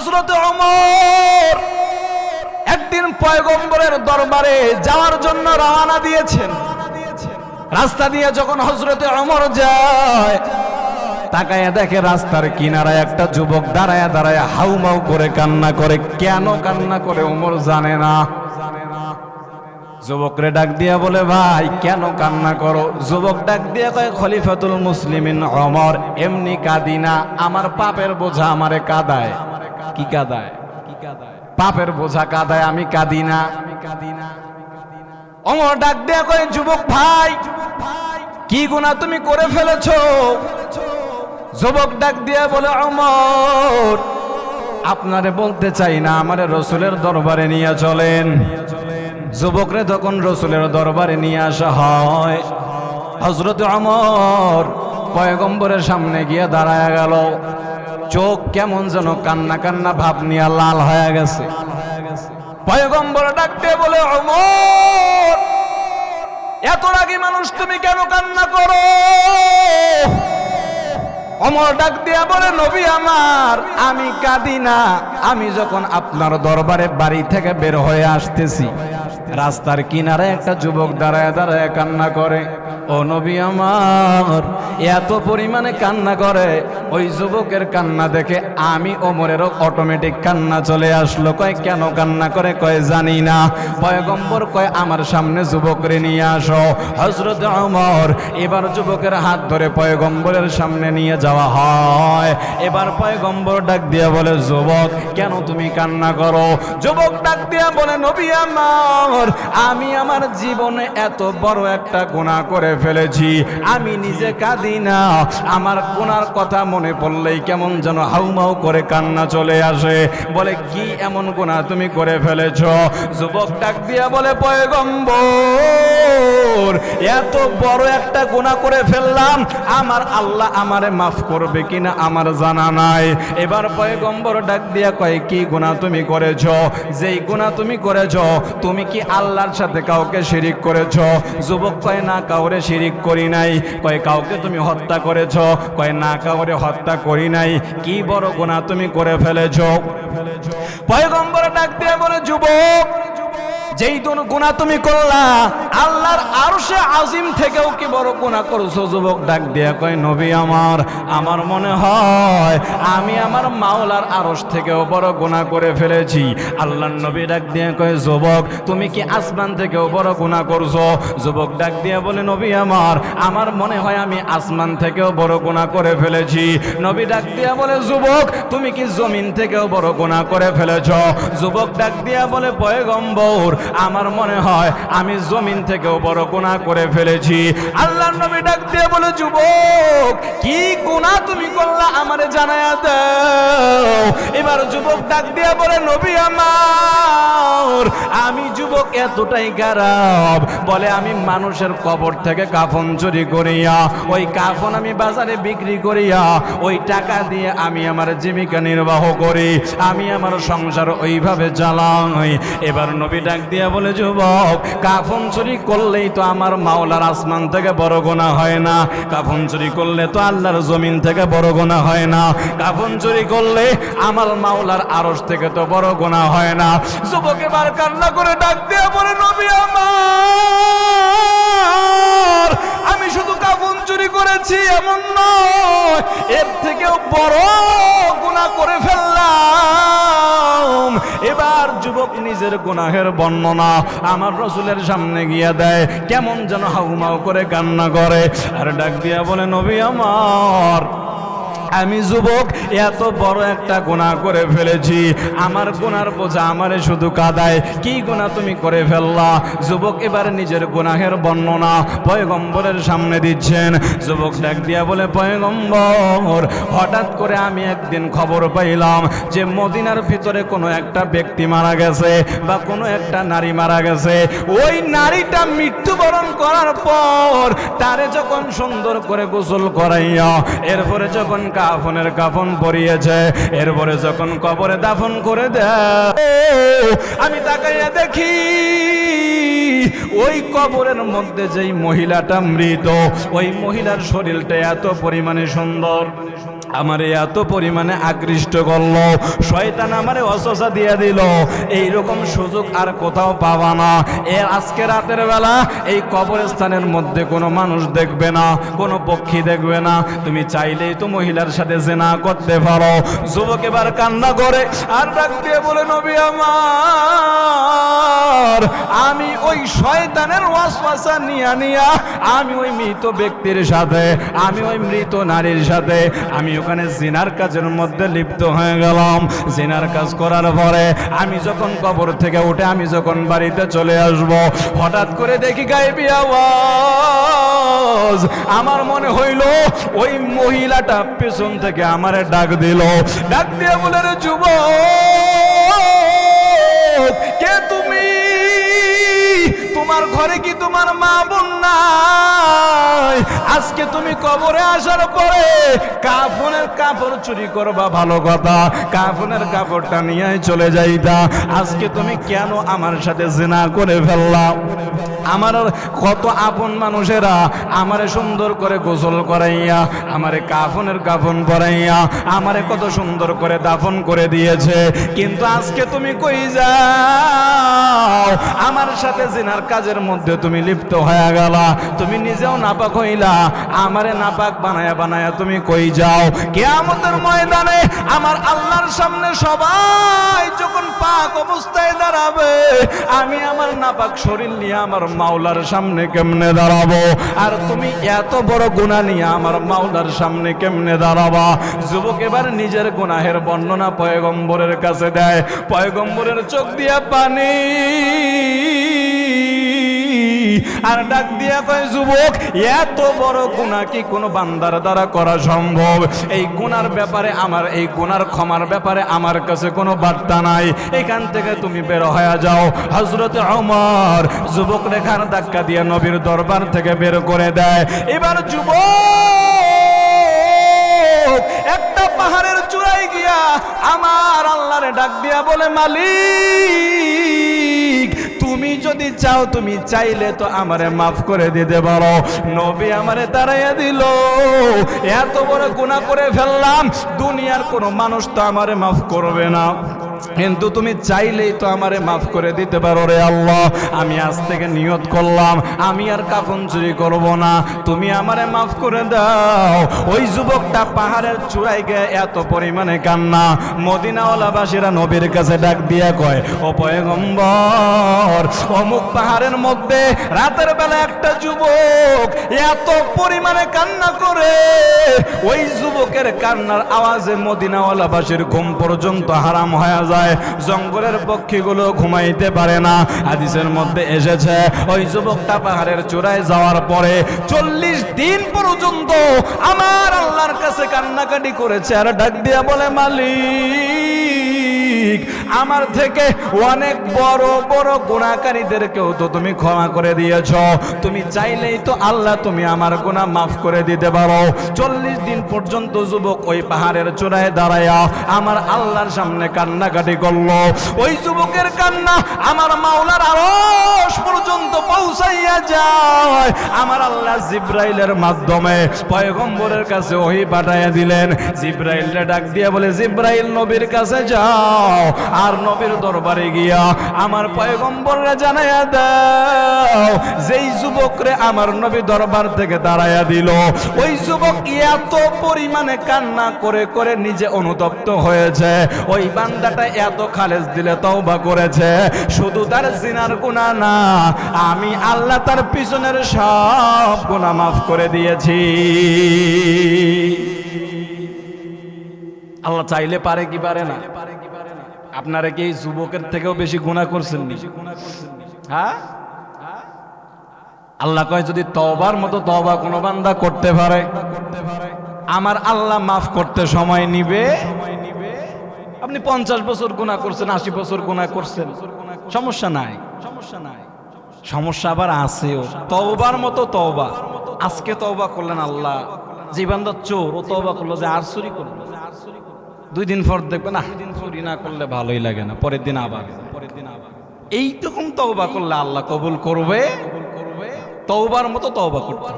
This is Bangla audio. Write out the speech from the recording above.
হযরত ওমর একদিন পয়গম্বরের দরবারে যাওয়ার জন্য রওনা দিয়েছেন। রাস্তা দিয়ে যখন হযরত ওমর যায়, তাকায় দেখে রাস্তার কিনারায় একটা যুবক দাঁড়ায় দাঁড়ায় হাউমাউ করে কান্না করে। কেন কান্না করে ওমর জানে না। যুবকরে ডাক দিয়া বলে, ভাই কেন কান্না করো? যুবক ডাক দিয়া কয়, খলিফাতুল মুসলিমিন ওমর, এমনি কাঁদি না, আমার পাপের বোঝা আমারে কাঁদায়। কি কাঁদায়? পাপের বোঝা কাঁদায়, আমি কাঁদি না। ওমর ডাক দিয়া কয়, যুবক ভাই কি গুনাহ তুমি করে ফেলেছো? যুবক ডাক দিয়া বলে, ওমর আপনারে বলতে চাই না, আমারে রাসূলের দরবারে নিয়ে চলেন। যুবকরে তখন রাসূলের দরবারে নিয়ে আসা হয়। হযরত ওমর পয়গম্বরের সামনে গিয়ে দাঁড়ায় গেল। চোখ কেমন যেন কান্না কান্না ভাব নিয়ে লাল হয়ে গেছে। পয়গম্বর ডাক দিয়ে বলে, ওমর এত রাগী মানুষ তুমি কেন কান্না করো? ওমর ডাক দিয়া বলে, নবী আমার, আমি কাঁদি না। আমি যখন আপনার দরবারে বাড়ি থেকে বের হয়ে আসতেছি, রাস্তার কিনারে একটা যুবক দাঁড়ায় দাঁড়ায় কান্না করে। ও নবী আমার, এত পরিমাণে কান্না করে, ওই যুবকের কান্না দেখে আমি ওমরেরও অটোমেটিক কান্না চলে আসলো। কয় কেন কান্না করে? কয় জানি না। পয়গম্বর কয়, আমার সামনে যুবকরে নিয়ে আসো। হযরত ওমর এবার যুবকের হাত ধরে পয়গম্বরের সামনে নিয়ে যাওয়া হয়। এবার পয়গম্বর ডাক দিয়া বলে, যুবক কেন তুমি কান্না করো? যুবক ডাক দিয়া বলে, নবী আমার, আমি আমার জীবনে এত বড় একটা গুনাহ করে ফেলেছি, আমি নিজে কাঁদি না, আমার গুনার কথা মনে পড়লেই কেমন যেন হাউমাউ করে কান্না চলে আসে। বলে, কি এমন গুনাহ তুমি করে ফেলেছো? যুবক ডাক দিয়া বলে, পয়গম্বর এত বড় একটা গুনাহ করে ফেললাম, আমার আল্লাহ আমারে মাফ করবে কিনা আমার জানা নাই। এবার পয়গম্বর ডাক দিয়া কয়, কি গুনাহ তুমি করেছো? যেই গুনাহ তুমি করেছো, তুমি কি আল্লাহর সাথে কাউকে শিরিক করেছো? যুবক কয়, না কাউরে শিরিক করি নাই। কয়, কাউকে তুমি হত্যা করেছো? কয়, না কাউরে হত্যা করি নাই। কি বড় গুনাহ তুমি করে ফেলেছো? পয়গম্বর ডাক দিয়ে বলে, যুবক যেই গুনাহ তুমি করলা, আল্লাহর আরশে আজিম থেকেও কি বড় গুনাহ করছো? যুবক ডাক দিয়া কয়, নবী আমার, আমার মনে হয় আমি আমার মাওলার আরশ থেকেও বড় গুনাহ করে ফেলেছি। আল্লাহর নবী ডাক দিয়া কয়, যুবক তুমি কি আসমান থেকেও বড় গুনাহ করছো? যুবক ডাক দিয়া বলে, নবী আমার, আমার মনে হয় আমি আসমান থেকেও বড় গুনাহ করে ফেলেছি। নবী ডাক দিয়া বলে, যুবক তুমি কি জমিন থেকেও বড় গুনাহ করে ফেলেছো? যুবক ডাক দিয়া বলে, পয়গম্বর আমার মনে হয় আমি জমিন থেকেও বড় গুনাহ করে ফেলেছি। আল্লাহর নবী ডাক দিয়ে বলে, যুবক কি গুনাহ তুমি করলা আমারে জানায়া দাও। এবার যুবক ডাক দিয়ে বলে, নবী আমার, আমি যুবক এতটাই খারাপ, বলে আমি মানুষের কবর থেকে কাফন চুরি করিয়া ওই কাফন আমি বাজারে বিক্রি করিয়া ওই টাকা দিয়ে আমি আমার জীবিকা নির্বাহ করি, আমি আমার সংসার ওইভাবে চালাই। এবার নবী ডাক দিয়া বলে, যুবক কাফন চুরি করলেই তো আমার মাওলার আসমান থেকে বড় গুনাহ হয় না, কাফন চুরি করলে তো আল্লাহর জমিন থেকে বড় গুনাহ হয় না, কাফন চুরি করলে আমার মাওলার আরশ থেকে তো বড় গুনাহ হয় না। যুবক এবার কান্না করে ডাক দিয়া বলে, নবী আমার, আমি শুধু কাফন চুরি করেছি এমন নয়, এর থেকেও বড় গুনাহ করে ফেললাম। এবার যুবক নিজের গুনাহের বর্ণনা আমার রাসূলের সামনে গিয়া দেয়, কেমন যেন হাউমাউ করে কান্না করে আর ডাক দিয়া বলে, নবী আমার, আমি যুবক এত বড় একটা গুনাহ করে ফেলেছি, আমার গুনার বোঝা আমারে শুধু কাঁদায়। কি গুনাহ তুমি করে ফেললা? যুবক এবার নিজের গুনাহের বর্ণনা পয়গম্বরের সামনে দিচ্ছেন। যুবক ডাক দিয়া বলে, পয়গম্বর, হঠাৎ করে আমি একদিন খবর পাইলাম যে মদিনার ভিতরে কোনো একটা ব্যক্তি মারা গেছে বা কোনো একটা নারী মারা গেছে। ওই নারীটা মৃত্যুবরণ করার পর তারে যখন সুন্দর করে গোসল করাইয়া এরপরে যখন কাফনের কাফন পরিয়েছে, এরপরে যখন কবরে দাফন করে দেয়, আমি তাকাইয়া দেখি ওই কবরের মধ্যে যেই মহিলাটা মৃত, ওই মহিলার শরীরটা এত পরিমাণে সুন্দর, আমারে এত পরিমাণে আকৃষ্ট করলো, শয়তান আমারে ওয়াসওয়াসা দিয়ে দিল, এইরকম সুযোগ আর কোথাও পাবা না। এর আজকে রাতের বেলা এই কবরস্থানের মধ্যে কোনো মানুষ দেখবে না, কোনো পক্ষী দেখবে না, তুমি চাইলেই তো মহিলার সাথে জিনা করতে পারো। যুবক এবার কান্না করে আর ডাক দিয়ে বলে, নবী আমার, আমি ওই শয়তানের ওয়াসওয়াসা নিয়া আমি ওই মৃত ব্যক্তির সাথে, আমি ওই মৃত নারীর সাথে আমি ওখানে জিনার কাজের মধ্যে লিপ্ত হয়ে গেলাম। জিনার কাজ করার পরে আমি যখন কবর থেকে উঠে আমি যখন বাড়িতে চলে আসব, হঠাৎ করে দেখি গায়েবী আওয়াজ। আমার মনে হইল ওই মহিলাটা পেছন থেকে আমারে ডাক দিল, ডাক দিয়ে বলে, রে যুবক, কে তুমি? তোমার ঘরে কি তোমার মা বোন নাই? আজকে তুমি কবরে আসার পরে কাফনের কাপড় চুরি করবা ভালো কথা, কাফনের কাপড়টা নিয়ে চলে যাইতা। আজকে তুমি কেন আমার সাথে জিনা করে ফেললা? আমার কত আপন মানুষেরা আমারে সুন্দর করে গোসল করাইয়া, আমারে কাফনের কাফন পরাইয়া, আমারে কত সুন্দর করে দাফন করে দিয়েছে, কিন্তু আজকে তুমি কই যাও? আমার সাথে জিনার কাজের মধ্যে তুমি লিপ্ত হয়ে গেলা, তুমি নিজেও নাপাক হইলা, আমারে নাপাক বানায়া বানায়া তুমি কই যাও? কিয়ামতের ময়দানে আমার আল্লাহর সামনে সবাই যখন পাক অবস্থায় দাঁড়াবে, আমি আমার নাপাক শরীর নিয়ে আমার মাওলার সামনে কেমনে দাঁড়াবো? আর তুমি এত বড় গুনাহ নিয়ে আমার মাওলার সামনে কেমনে দাঁড়াবা? যুবক এবার নিজের গুনাহের বর্ণনা পয়গম্বরের কাছে দেয়, পয়গম্বরের চোখ দিয়া পানি আর ডাক দিয়া কয়, যুবক, এত বড় গুনাহ কি কোনো বান্দার দ্বারা করা সম্ভব? এই গুনার ব্যাপারে আমার, এই গুনার ক্ষমার ব্যাপারে আমার কাছে কোনো বার্তা নাই, এখান থেকে তুমি বের হয়ে যাও। হযরত ওমর যুবক রেখার ধাক্কা দিয়ে নবীর দরবার থেকে বের করে দেয়। এবার যুবক একটা পাহাড়ের চূড়ায় গিয়া আমার আল্লাহরে ডাক দিয়া বলে, মালিক, তুমি যদি চাও, তুমি চাইলে তো আমারে মাফ করে দিতে পারো। নবী আমারে দাঁড়াইয়া দিল, এত বড় গুনাহ করে ফেললাম, দুনিয়ার কোনো মানুষ তো আমারে মাফ করবে না, কিন্তু তুমি চাইলেই তো আমারে মাফ করে দিতে পারো। রে আল্লাহ, আমি আজ থেকে নিয়ত করলাম আমি আর কাফন চুরি করব না, তুমি আমারে মাফ করে দাও। ওই যুবকটা পাহাড়ের চূড়ায় গিয়ে এত পরিমাণে কান্না, মদিনাওয়ালাবাসীরা নবীর কাছে ডাক দিয়া কয়, ও পয়গম্বর, অমুক পাহাড়ের মধ্যে রাতের বেলা একটা যুবক এত পরিমাণে কান্না করে, ওই যুবকের কান্নার আওয়াজে মদিনাওয়ালাবাসীর ঘুম পর্যন্ত হারাম হয়ে যায়, জঙ্গলের পক্ষীগুলো ঘুমাইতে পারে না। হাদিসের মধ্যে এসেছে ওই যুবকটা পাহাড়ের চূড়ায় যাওয়ার পরে 40 দিন পর্যন্ত আমার আল্লাহর কাছে কান্নাকাটি করেছে, আর ডাক দিয়া বলে, মালিক, আমার থেকে অনেক বড় বড় গুনাহকারীদেরকেও তো তুমি ক্ষমা করে দিয়েছ, তুমি চাইলেই তো আল্লাহ তুমি আমার গুনাহ মাফ করে দিতে পারো। 40 দিন পর্যন্ত যুবক ওই পাহাড়ের চূড়ায় দাঁড়ায়া আমার আল্লাহর সামনে কান্নাকাটি করলো। ওই যুবকের কান্না আমার মাওলার আরশ পর্যন্ত পৌঁছাইয়া যায়। আমার আল্লাহ জিব্রাইলের মাধ্যমে পয়গম্বরের কাছে ওহী পাঠাইয়া দিলেন। জিব্রাইলকে ডাক দিয়ে বলে, জিব্রাইল, নবীর কাছে যাও, আর নবীর দরবারে গিয়া আমার পয়গম্বররা জানাইয়া দাও, যেই যুবকরে আমার নবী দরবার থেকে দাঁড়াইয়া দিল, ওই যুবক এত পরিমাণে কান্না করে করে নিজে অনুতপ্ত হয়েছে, ওই বান্দাটা এত খালেস দিলে তওবা করেছে, শুধু তার জিনার গুনাহ না, আমি আল্লাহ তার পিছনের সব গুনাহ মাফ করে দিয়েছি। আল্লাহ চাইলে পারে কি পারে না? আপনারা কি এই যুবকের থেকেও বেশি গুনাহ করছেন নি? হ্যাঁ, আল্লাহ কয়, যদি তওবার মতো তওবা কোনো বান্দা করতে পারে, আমার আল্লাহ মাফ করতে সময় নিবে। আপনি 50 বছর গুনাহ করছেন, 80 বছর গুনাহ করছেন, সমস্যা নাই, সমস্যা আবার আছেও। তওবার মতো তওবা, আজকে তওবা করলেন আল্লাহ, যে বান্দা চোর ও তওবা করলো যে আর চুরি করলো, 2 দিন পর দেখবেন না, চুরি না করলে ভালোই লাগে না, পরের দিন আবার। এইরকম তওবা করলে আল্লাহ কবুল করবে। তওবার মতো তওবা করতে